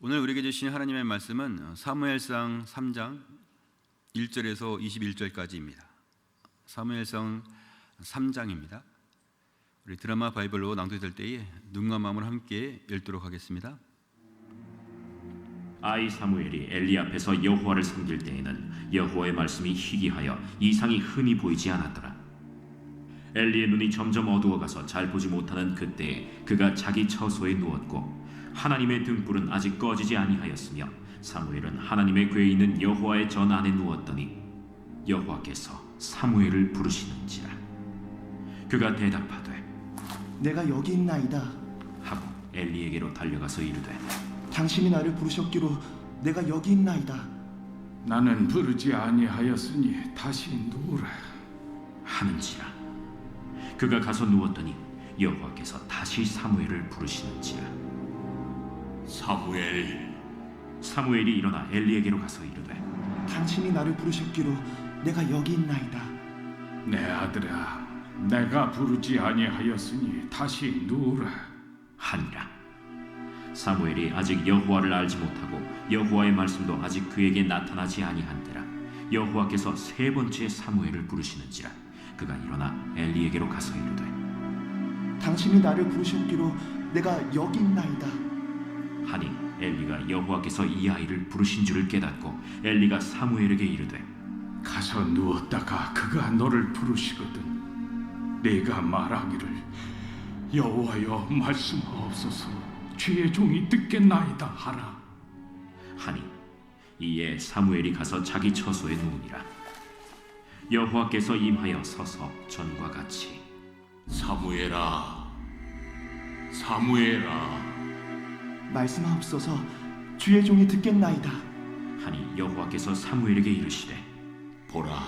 오늘 우리에게 주신 하나님의 말씀은 사무엘상 3장 1절에서 21절까지입니다. 사무엘상 3장입니다. 우리 드라마 바이블로 낭독될 때에 눈과 마음을 함께 읽도록 하겠습니다. 아이 사무엘이 엘리 앞에서 여호와를 섬길 때에는 여호와의 말씀이 희귀하여 이상이 흔히 보이지 않았더라. 엘리의 눈이 점점 어두워가서 잘 보지 못하는 그때에 그가 자기 처소에 누웠고 하나님의 등불은 아직 꺼지지 아니하였으며 사무엘은 하나님의 궤에 있는 여호와의 전 안에 누웠더니 여호와께서 사무엘을 부르시는지라. 그가 대답하되 내가 여기 있나이다. 하고 엘리에게로 달려가서 이르되 당신이 나를 부르셨기로 내가 여기 있나이다. 나는 부르지 아니하였으니 다시 누우라 하는지라. 그가 가서 누웠더니 여호와께서 다시 사무엘을 부르시는지라. 사무엘이 일어나 엘리에게로 가서 이르되 당신이 나를 부르셨기로 내가 여기 있나이다. 내 아들아, 내가 부르지 아니하였으니 다시 누우라 하니라. 사무엘이 아직 여호와를 알지 못하고 여호와의 말씀도 아직 그에게 나타나지 아니한때라 여호와께서 세 번째 사무엘을 부르시는지라. 그가 일어나 엘리에게로 가서 이르되 당신이 나를 부르셨기로 내가 여기 있나이다. 하니 엘리가 여호와께서 이 아이를 부르신 줄을 깨닫고 엘리가 사무엘에게 이르되 가서 누웠다가 그가 너를 부르시거든 네가 말하기를 여호와여 말씀하옵소서 주의 종이 듣겠나이다 하라 하니 이에 사무엘이 가서 자기 처소에 누우니라. 여호와께서 임하여 서서 전과 같이 사무엘아, 말씀하옵소서 주의 종이 듣겠나이다. 하니 여호와께서 사무엘에게 이르시되 보라,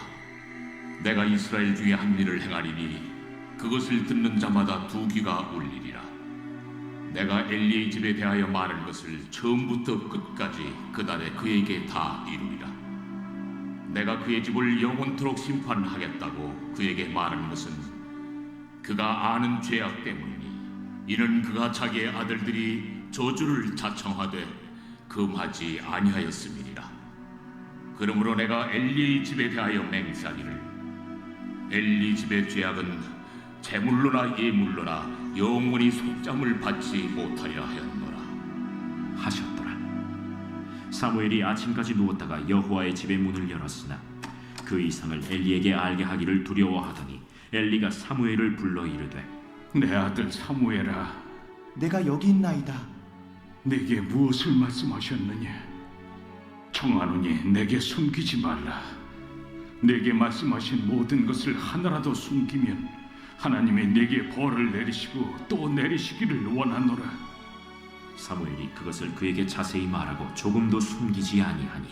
내가 이스라엘 중에 한 일을 행하리니 그것을 듣는 자마다 두 귀가 울리리라. 내가 엘리의 집에 대하여 말할 것을 처음부터 끝까지 그날에 그에게 다 이루리라. 내가 그의 집을 영원토록 심판하겠다고 그에게 말하는 것은 그가 아는 죄악 때문이니 이는 그가 자기의 아들들이 저주를 자청하되 금하지 아니하였음이니라. 그러므로 내가 엘리의 집에 대하여 맹세하기를 엘리 집의 죄악은 제물로나 예물로나 영원히 속잠을 받지 못하리라 하였노라 하셨더라. 사무엘이 아침까지 누웠다가 여호와의 집의 문을 열었으나 그 이상을 엘리에게 알게 하기를 두려워하더니 엘리가 사무엘을 불러 이르되 내 아들 사무엘아, 내가 여기 있나이다. 내게 무엇을 말씀하셨느냐 청하노니 내게 숨기지 말라. 내게 말씀하신 모든 것을 하나라도 숨기면 하나님이 내게 벌을 내리시고 또 내리시기를 원하노라. 사무엘이 그것을 그에게 자세히 말하고 조금도 숨기지 아니하니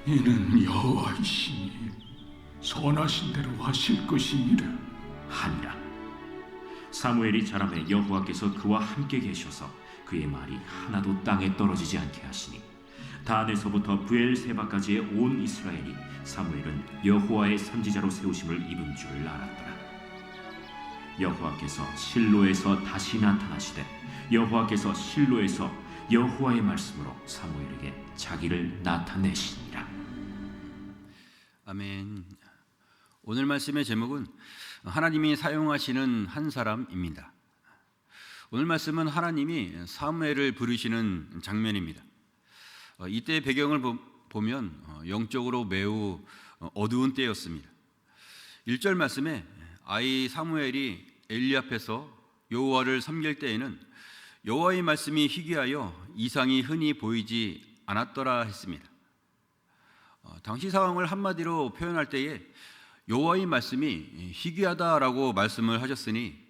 이는 여호와이시니 선하신 대로 하실 것이니라 하니라. 사무엘이 자라매 여호와께서 그와 함께 계셔서 그의 말이 하나도 땅에 떨어지지 않게 하시니 단에서부터 브엘세바까지의 온 이스라엘이 사무엘은 여호와의 선지자로 세우심을 입은 줄을 알았더라. 여호와께서 실로에서 다시 나타나시되 여호와께서 실로에서 여호와의 말씀으로 사무엘에게 자기를 나타내시니라. 아멘. 오늘 말씀의 제목은 하나님이 사용하시는 한 사람입니다. 오늘 말씀은 하나님이 사무엘을 부르시는 장면입니다. 이때 배경을 보면 영적으로 매우 어두운 때였습니다. 1절 말씀에 아이 사무엘이 엘리 앞에서 여호와를 섬길 때에는 여호와의 말씀이 희귀하여 이상이 흔히 보이지 않았더라 했습니다. 당시 상황을 한마디로 표현할 때에 여호와의 말씀이 희귀하다라고 말씀을 하셨으니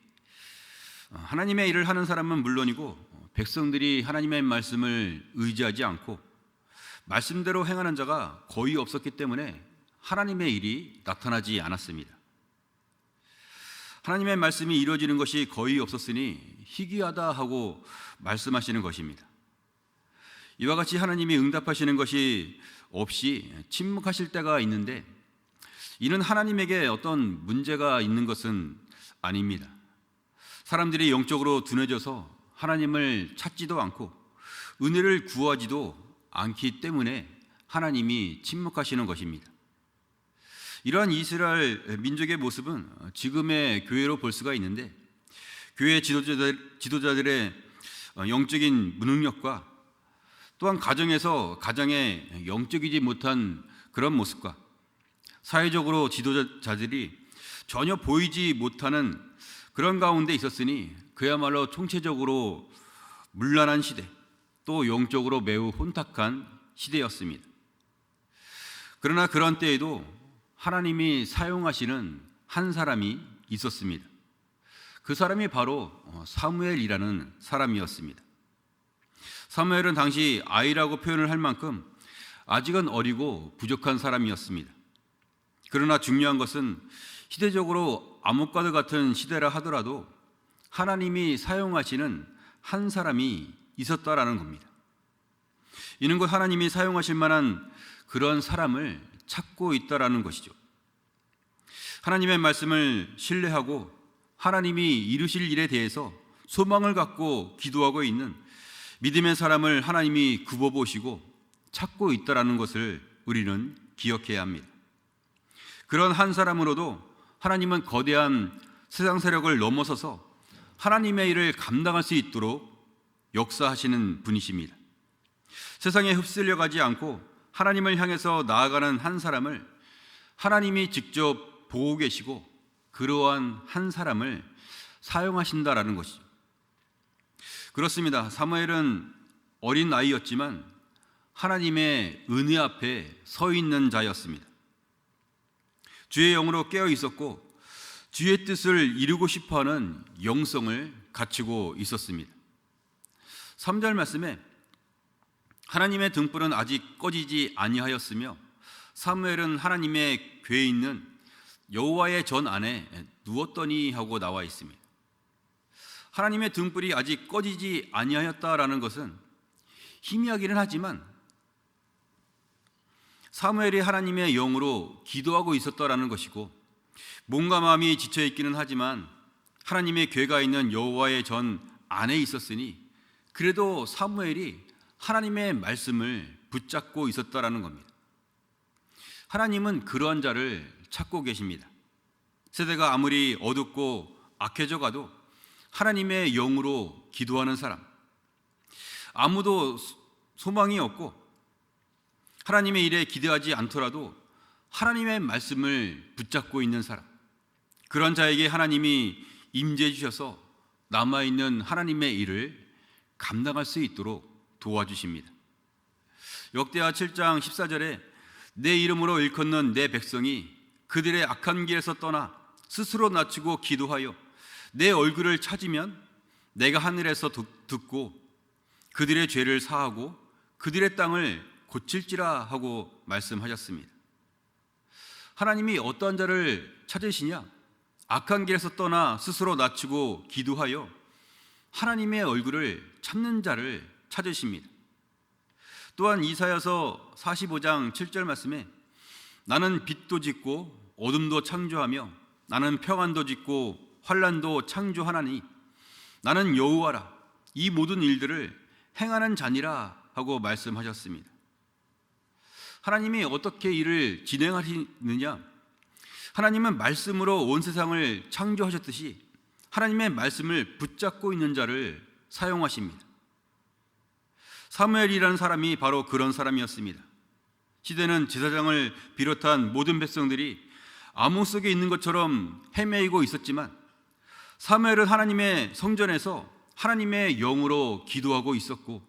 하나님의 일을 하는 사람은 물론이고 백성들이 하나님의 말씀을 의지하지 않고 말씀대로 행하는 자가 거의 없었기 때문에 하나님의 일이 나타나지 않았습니다. 하나님의 말씀이 이루어지는 것이 거의 없었으니 희귀하다 하고 말씀하시는 것입니다. 이와 같이 하나님이 응답하시는 것이 없이 침묵하실 때가 있는데 이는 하나님에게 어떤 문제가 있는 것은 아닙니다. 사람들이 영적으로 둔해져서 하나님을 찾지도 않고 은혜를 구하지도 않기 때문에 하나님이 침묵하시는 것입니다. 이러한 이스라엘 민족의 모습은 지금의 교회로 볼 수가 있는데, 교회 지도자들의 영적인 무능력과 또한 가정에서 가장의 영적이지 못한 그런 모습과 사회적으로 지도자들이 전혀 보이지 못하는 그런 가운데 있었으니 그야말로 총체적으로 문란한 시대, 또 영적으로 매우 혼탁한 시대였습니다. 그러나 그런 때에도 하나님이 사용하시는 한 사람이 있었습니다. 그 사람이 바로 사무엘이라는 사람이었습니다. 사무엘은 당시 아이라고 표현을 할 만큼 아직은 어리고 부족한 사람이었습니다. 그러나 중요한 것은 시대적으로 암흑과도 같은 시대라 하더라도 하나님이 사용하시는 한 사람이 있었다라는 겁니다. 이는 곧 하나님이 사용하실 만한 그런 사람을 찾고 있다라는 것이죠. 하나님의 말씀을 신뢰하고 하나님이 이루실 일에 대해서 소망을 갖고 기도하고 있는 믿음의 사람을 하나님이 굽어보시고 찾고 있다라는 것을 우리는 기억해야 합니다. 그런 한 사람으로도 하나님은 거대한 세상 세력을 넘어서서 하나님의 일을 감당할 수 있도록 역사하시는 분이십니다. 세상에 흡수려 가지 않고 하나님을 향해서 나아가는 한 사람을 하나님이 직접 보고 계시고 그러한 한 사람을 사용하신다라는 것이죠. 그렇습니다. 사무엘은 어린 아이였지만 하나님의 은혜 앞에 서 있는 자였습니다. 주의 영으로 깨어 있었고 주의 뜻을 이루고 싶어하는 영성을 갖추고 있었습니다. 3절 말씀에 하나님의 등불은 아직 꺼지지 아니하였으며 사무엘은 하나님의 궤에 있는 여호와의 전 안에 누웠더니 하고 나와 있습니다. 하나님의 등불이 아직 꺼지지 아니하였다라는 것은 희미하기는 하지만 사무엘이 하나님의 영으로 기도하고 있었다라는 것이고, 몸과 마음이 지쳐 있기는 하지만 하나님의 궤가 있는 여호와의 전 안에 있었으니 그래도 사무엘이 하나님의 말씀을 붙잡고 있었다라는 겁니다. 하나님은 그러한 자를 찾고 계십니다. 세대가 아무리 어둡고 악해져 가도 하나님의 영으로 기도하는 사람, 아무도 소망이 없고 하나님의 일에 기대하지 않더라도 하나님의 말씀을 붙잡고 있는 사람, 그런 자에게 하나님이 임재해 주셔서 남아있는 하나님의 일을 감당할 수 있도록 도와주십니다. 역대하 7장 14절에 내 이름으로 일컫는 내 백성이 그들의 악한 길에서 떠나 스스로 낮추고 기도하여 내 얼굴을 찾으면 내가 하늘에서 듣고 그들의 죄를 사하고 그들의 땅을 고칠지라 하고 말씀하셨습니다. 하나님이 어떠한 자를 찾으시냐? 악한 길에서 떠나 스스로 낮추고 기도하여 하나님의 얼굴을 찾는 자를 찾으십니다. 또한 이사야서 45장 7절 말씀에 나는 빛도 짓고 어둠도 창조하며 나는 평안도 짓고 환난도 창조하나니 나는 여호와라 이 모든 일들을 행하는 자니라 하고 말씀하셨습니다. 하나님이 어떻게 일을 진행하시느냐? 하나님은 말씀으로 온 세상을 창조하셨듯이 하나님의 말씀을 붙잡고 있는 자를 사용하십니다. 사무엘이라는 사람이 바로 그런 사람이었습니다. 시대는 제사장을 비롯한 모든 백성들이 암흑 속에 있는 것처럼 헤매이고 있었지만 사무엘은 하나님의 성전에서 하나님의 영으로 기도하고 있었고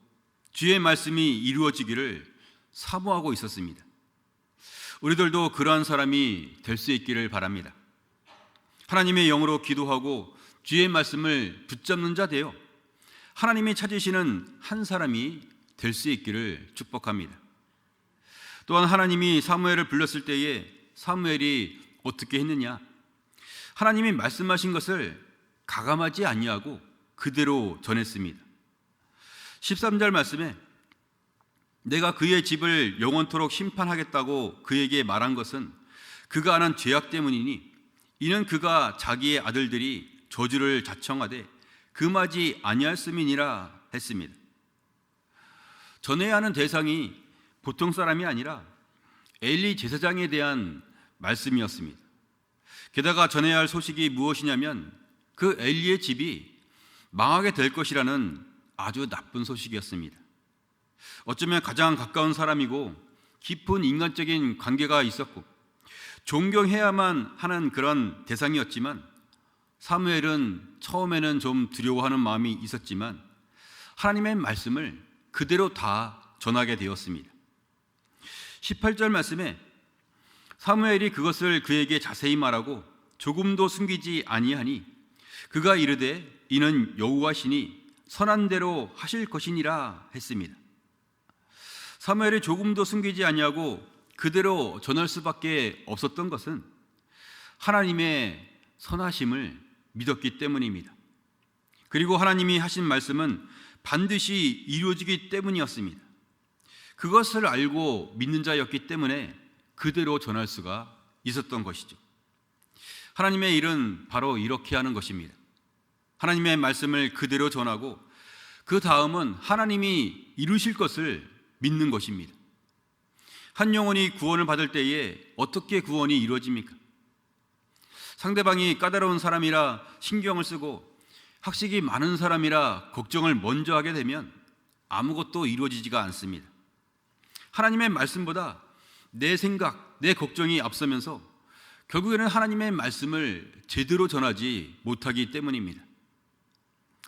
주의 말씀이 이루어지기를 사모하고 있었습니다. 우리들도 그러한 사람이 될 수 있기를 바랍니다. 하나님의 영으로 기도하고 주의 말씀을 붙잡는 자 되어 하나님이 찾으시는 한 사람이 될 수 있기를 축복합니다. 또한 하나님이 사무엘을 불렀을 때에 사무엘이 어떻게 했느냐? 하나님이 말씀하신 것을 가감하지 아니하고 그대로 전했습니다. 13절 말씀에 내가 그의 집을 영원토록 심판하겠다고 그에게 말한 것은 그가 하는 죄악 때문이니 이는 그가 자기의 아들들이 저주를 자청하되 금하지 아니하였음이니라 했습니다. 전해야 하는 대상이 보통 사람이 아니라 엘리 제사장에 대한 말씀이었습니다. 게다가 전해야 할 소식이 무엇이냐면 그 엘리의 집이 망하게 될 것이라는 아주 나쁜 소식이었습니다. 어쩌면 가장 가까운 사람이고 깊은 인간적인 관계가 있었고 존경해야만 하는 그런 대상이었지만 사무엘은 처음에는 좀 두려워하는 마음이 있었지만 하나님의 말씀을 그대로 다 전하게 되었습니다. 18절 말씀에 사무엘이 그것을 그에게 자세히 말하고 조금도 숨기지 아니하니 그가 이르되 이는 여호와시니 선한 대로 하실 것이니라 했습니다. 사무엘이 조금도 숨기지 아니하고 그대로 전할 수밖에 없었던 것은 하나님의 선하심을 믿었기 때문입니다. 그리고 하나님이 하신 말씀은 반드시 이루어지기 때문이었습니다. 그것을 알고 믿는 자였기 때문에 그대로 전할 수가 있었던 것이죠. 하나님의 일은 바로 이렇게 하는 것입니다. 하나님의 말씀을 그대로 전하고 그 다음은 하나님이 이루실 것을 믿는 것입니다. 한 영혼이 구원을 받을 때에 어떻게 구원이 이루어집니까? 상대방이 까다로운 사람이라 신경을 쓰고 학식이 많은 사람이라 걱정을 먼저 하게 되면 아무것도 이루어지지가 않습니다. 하나님의 말씀보다 내 생각, 내 걱정이 앞서면서 결국에는 하나님의 말씀을 제대로 전하지 못하기 때문입니다.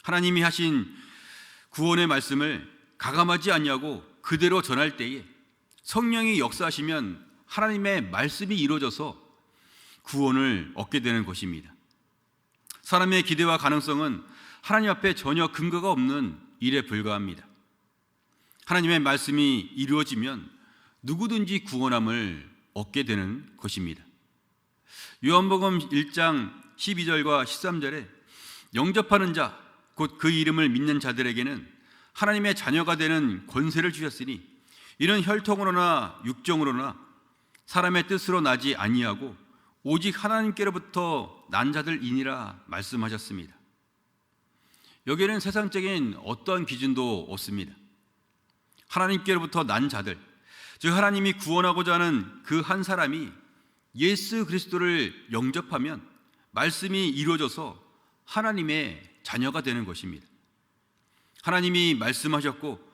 하나님이 하신 구원의 말씀을 가감하지 않냐고 그대로 전할 때에 성령이 역사하시면 하나님의 말씀이 이루어져서 구원을 얻게 되는 것입니다. 사람의 기대와 가능성은 하나님 앞에 전혀 근거가 없는 일에 불과합니다. 하나님의 말씀이 이루어지면 누구든지 구원함을 얻게 되는 것입니다. 요한복음 1장 12절과 13절에 영접하는 자, 곧 그 이름을 믿는 자들에게는 하나님의 자녀가 되는 권세를 주셨으니 이는 혈통으로나 육정으로나 사람의 뜻으로 나지 아니하고 오직 하나님께로부터 난 자들이니라 말씀하셨습니다. 여기에는 세상적인 어떠한 기준도 없습니다. 하나님께로부터 난 자들, 즉 하나님이 구원하고자 하는 그 한 사람이 예수 그리스도를 영접하면 말씀이 이루어져서 하나님의 자녀가 되는 것입니다. 하나님이 말씀하셨고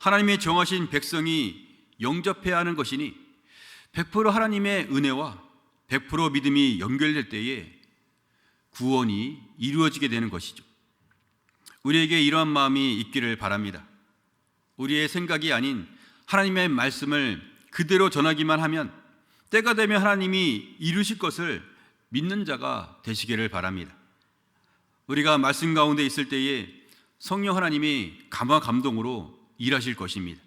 하나님의 정하신 백성이 영접해야 하는 것이니 100% 하나님의 은혜와 100% 믿음이 연결될 때에 구원이 이루어지게 되는 것이죠. 우리에게 이러한 마음이 있기를 바랍니다. 우리의 생각이 아닌 하나님의 말씀을 그대로 전하기만 하면 때가 되면 하나님이 이루실 것을 믿는 자가 되시기를 바랍니다. 우리가 말씀 가운데 있을 때에 성령 하나님이 감화 감동으로 일하실 것입니다.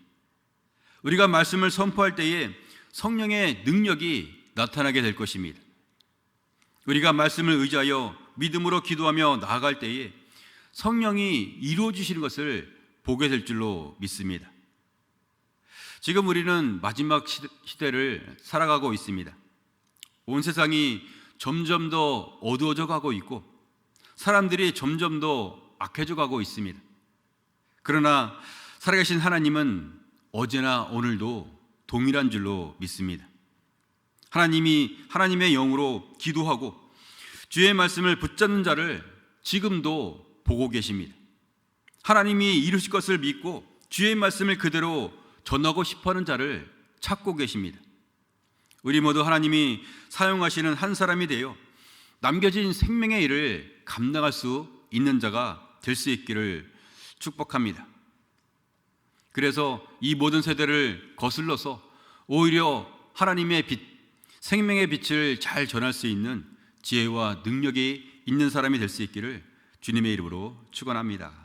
우리가 말씀을 선포할 때에 성령의 능력이 나타나게 될 것입니다. 우리가 말씀을 의지하여 믿음으로 기도하며 나아갈 때에 성령이 이루어 주시는 것을 보게 될 줄로 믿습니다. 지금 우리는 마지막 시대를 살아가고 있습니다. 온 세상이 점점 더 어두워져 가고 있고 사람들이 점점 더 악해져 가고 있습니다. 그러나 살아계신 하나님은 어제나 오늘도 동일한 줄로 믿습니다. 하나님이 하나님의 영으로 기도하고 주의 말씀을 붙잡는 자를 지금도 보고 계십니다. 하나님이 이루실 것을 믿고 주의 말씀을 그대로 전하고 싶어하는 자를 찾고 계십니다. 우리 모두 하나님이 사용하시는 한 사람이 되어 남겨진 생명의 일을 감당할 수 있는 자가 될 수 있기를 축복합니다. 그래서 이 모든 세대를 거슬러서 오히려 하나님의 빛, 생명의 빛을 잘 전할 수 있는 지혜와 능력이 있는 사람이 될 수 있기를 주님의 이름으로 축원합니다.